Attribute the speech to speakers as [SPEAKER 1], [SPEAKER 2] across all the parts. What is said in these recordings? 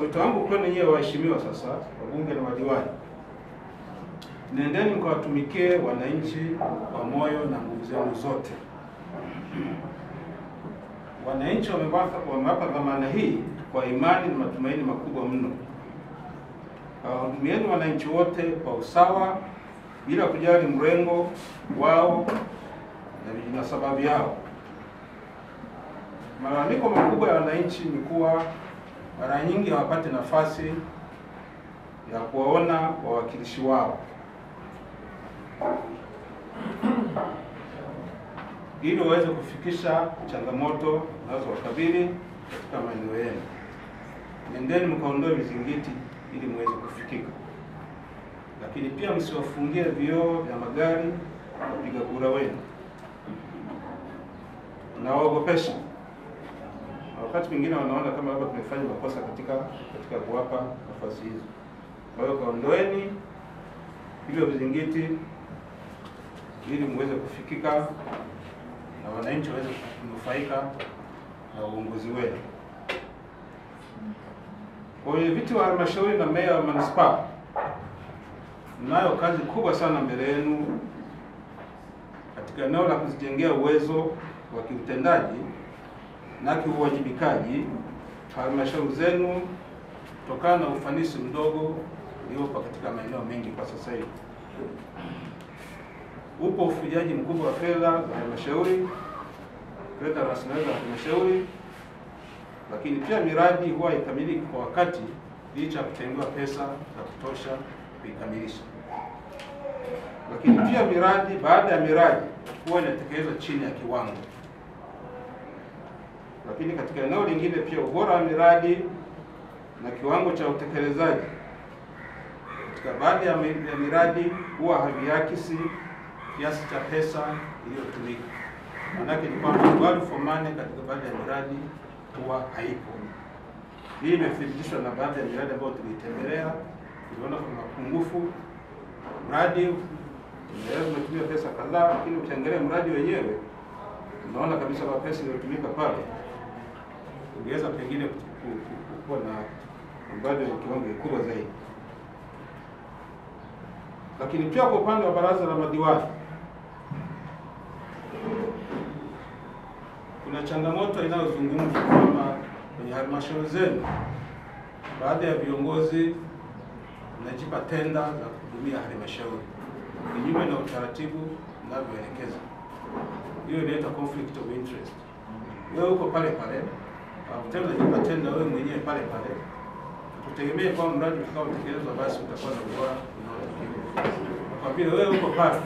[SPEAKER 1] wito wangu kwa ninyi waheshimiwa sasa, wabunge na madiwani, nendeni mkawatumikie wananchi kwa moyo na nguvu zenu zote. Wananchi wamewapa dhamana hii kwa imani na matumaini makubwa mno. Wahudumieni wananchi wote kwa usawa bila kujali mrengo wao na sababu yao. Malalamiko makubwa ya wananchi ni kuwa mara nyingi hawapati nafasi ya kuwaona wawakilishi wao ili waweze kufikisha changamoto zinazowakabili katika maeneo yenu. Nendeni mkaondoe vizingiti ili muweze kufikika. Lakini pia msiwafungie vioo vya magari wapiga kura wenu na waogopesha. Wakati mwingine wanaona kama labda tumefanya makosa katika kuwapa nafasi hizo. Kwa hiyo kaondoeni hivyo vizingiti ili muweze kufikika na wananchi waweze kunufaika na uongozi wenu. Kwa hiyo viti wa halmashauri na meya wa manispaa, mnayo kazi kubwa sana mbele yenu katika eneo la kuzijengea uwezo wa kiutendaji na kiuwajibikaji halmashauri zenu kutokana na ufanisi mdogo uliopo katika maeneo mengi kwa sasa hivi. Upo ufujaji mkubwa wa fedha za halmashauri, fedha rasilimali za halmashauri, lakini pia miradi huwa haikamiliki kwa wakati licha ya kutengewa pesa za kutosha kuikamilisha. Lakini pia miradi baada ya miradi huwa inatekelezwa chini ya kiwango. Lakini katika eneo lingine pia ubora wa miradi na kiwango cha utekelezaji katika baadhi ya miradi huwa haviakisi kiasi cha pesa iliyotumika. Maanake ni kwamba value for money katika baadhi ya miradi huwa haipo. Hii imethibitishwa na baadhi ya miradi ambayo tulitembelea, tuliona kuna mapungufu. Mradi umetumia pesa kadhaa, lakini ukiangalia mradi wenyewe unaona kabisa kwa pesa iliyotumika pale ungeweza pengine kuwa na mradi wa kiwango kikubwa zaidi. Lakini pia kwa upande wa baraza la madiwani kuna changamoto inayozungumzwa kwamba kwenye halmashauri zenu baadhi ya viongozi wanajipa tenda za kuhudumia halmashauri kinyume na utaratibu unavyoelekeza. Hiyo inaitwa conflict of interest. Wewe uko pale pale, tena unajipa tenda wewe mwenyewe pale pale. Tutegemee kwa mradi utakaotekelezwa basi utakuwa na ubora unaotakiwa. Kwa vile wewe uko pale,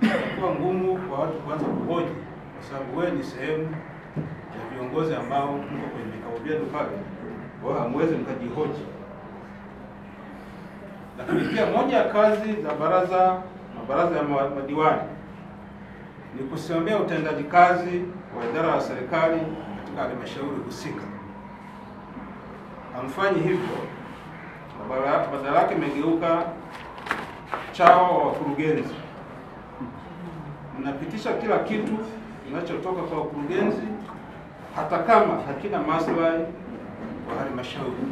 [SPEAKER 1] itakuwa ngumu kwa watu kuanza kuhoji kwa sababu wewe ni sehemu ya viongozi ambao mko kwenye vikao vyenu pale, wao hamwezi mkajihoji. Lakini pia moja ya kazi za mabaraza ya madiwani ni kusimamia utendaji kazi wa idara ya serikali katika halmashauri husika. Hamfanyi hivyo, badala yake mmegeuka chao wa wakurugenzi. Mnapitisha kila kitu kinachotoka kwa wakurugenzi hata kama hakina maslahi kwa halmashauri.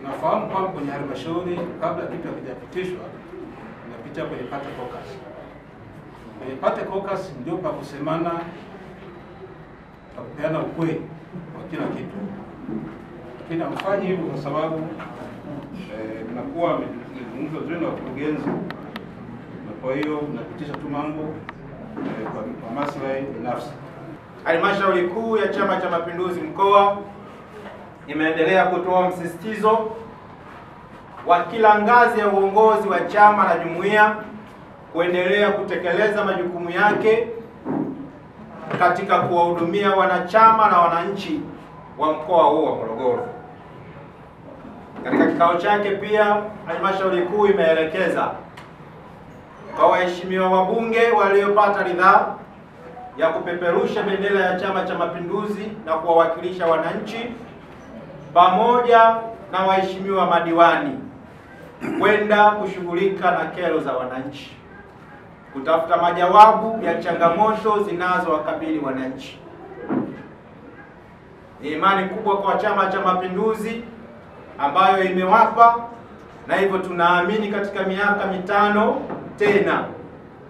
[SPEAKER 1] Nafahamu kwamba kwenye halmashauri kabla kitu hakijapitishwa inapitia kwenye pate caucus. Kwenye pate caucus ndio pa kusemana, pa kupeana ukweli wa kila kitu. Lakini hamfanyi hivyo kwa sababu mnakuwa mmezungumza vizuri na wakurugenzi, na kwa hiyo mnapitisha tu mambo kwa maslahi binafsi.
[SPEAKER 2] Halmashauri kuu ya Chama cha Mapinduzi mkoa imeendelea kutoa msisitizo wa kila ngazi ya uongozi wa chama na jumuiya kuendelea kutekeleza majukumu yake katika kuwahudumia wanachama na wananchi wa mkoa huu wa Morogoro. Katika kikao chake pia halmashauri kuu imeelekeza kwa waheshimiwa wabunge waliopata ridhaa ya kupeperusha bendera ya Chama cha Mapinduzi na kuwawakilisha wananchi pamoja na waheshimiwa madiwani kwenda kushughulika na kero za wananchi, kutafuta majawabu ya changamoto zinazowakabili wananchi. Ni imani kubwa kwa Chama cha Mapinduzi ambayo imewapa, na hivyo tunaamini katika miaka mitano tena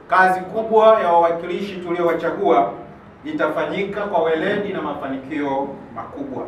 [SPEAKER 2] kazi kubwa ya wawakilishi tuliowachagua itafanyika kwa weledi na mafanikio makubwa.